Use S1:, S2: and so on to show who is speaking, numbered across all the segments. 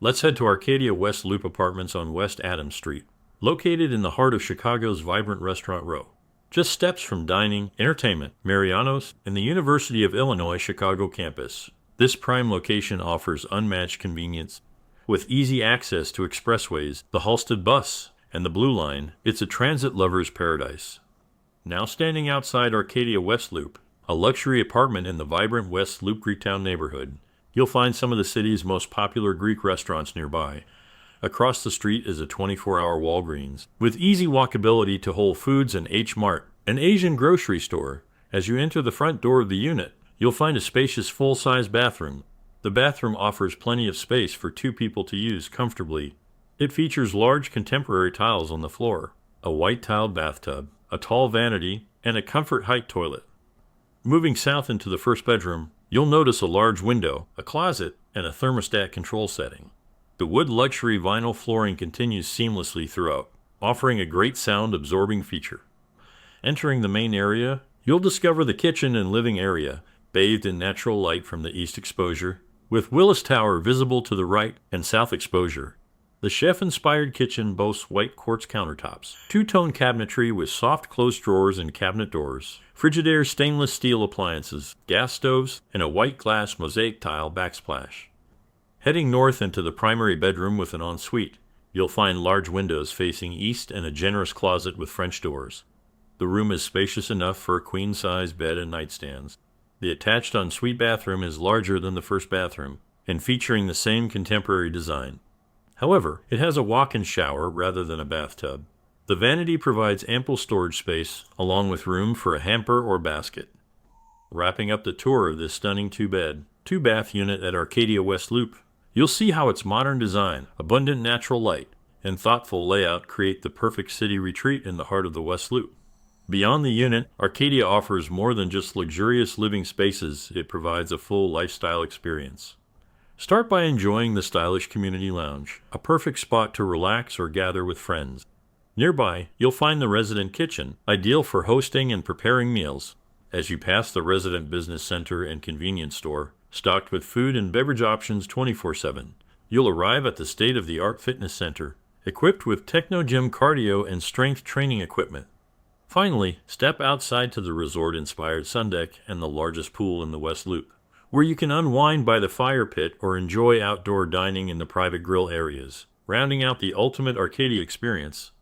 S1: Let's head to Arkadia West Loop Apartments on West Adams Street, located in the heart of Chicago's vibrant restaurant row. Just steps from dining, entertainment, Mariano's, and the University of Illinois Chicago campus. This prime location offers unmatched convenience. With easy access to expressways, the Halsted bus, and the Blue Line, it's a transit lover's paradise. Now standing outside Arkadia West Loop, a luxury apartment in the vibrant West Loop Greektown neighborhood, you'll find some of the city's most popular Greek restaurants nearby. Across the street is a 24-hour Walgreens, with easy walkability to Whole Foods and H Mart, an Asian grocery store. As you enter the front door of the unit, you'll find a spacious full-size bathroom. The bathroom offers plenty of space for two people to use comfortably. It features large contemporary tiles on the floor, a white-tiled bathtub, a tall vanity, and a comfort height toilet. Moving south into the first bedroom, you'll notice a large window, a closet, and a thermostat control setting. The wood luxury vinyl flooring continues seamlessly throughout, offering a great sound-absorbing feature. Entering the main area, you'll discover the kitchen and living area, bathed in natural light from the east exposure, with Willis Tower visible to the right and south exposure. The chef-inspired kitchen boasts white quartz countertops, two-tone cabinetry with soft closed drawers and cabinet doors, Frigidaire stainless steel appliances, gas stoves, and a white glass mosaic tile backsplash. Heading north into the primary bedroom with an ensuite, you'll find large windows facing east and a generous closet with French doors. The room is spacious enough for a queen-size bed and nightstands. The attached ensuite bathroom is larger than the first bathroom, and featuring the same contemporary design. However, it has a walk-in shower rather than a bathtub. The vanity provides ample storage space, along with room for a hamper or basket. Wrapping up the tour of this stunning two-bed, two-bath unit at Arkadia West Loop, you'll see how its modern design, abundant natural light, and thoughtful layout create the perfect city retreat in the heart of the West Loop. Beyond the unit, Arkadia offers more than just luxurious living spaces. It provides a full lifestyle experience. Start by enjoying the stylish community lounge, a perfect spot to relax or gather with friends. Nearby, you'll find the resident kitchen, ideal for hosting and preparing meals. As you pass the resident business center and convenience store, stocked with food and beverage options 24/7, you'll arrive at the state-of-the-art fitness center, equipped with techno gym cardio and strength training equipment. Finally, step outside to the resort-inspired sundeck and the largest pool in the West Loop, where you can unwind by the fire pit or enjoy outdoor dining in the private grill areas, rounding out the ultimate Arkadia experience.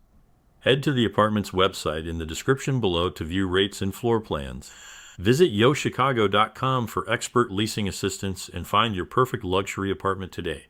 S1: Head to the apartment's website in the description below to view rates and floor plans. Visit yochicago.com for expert leasing assistance and find your perfect luxury apartment today.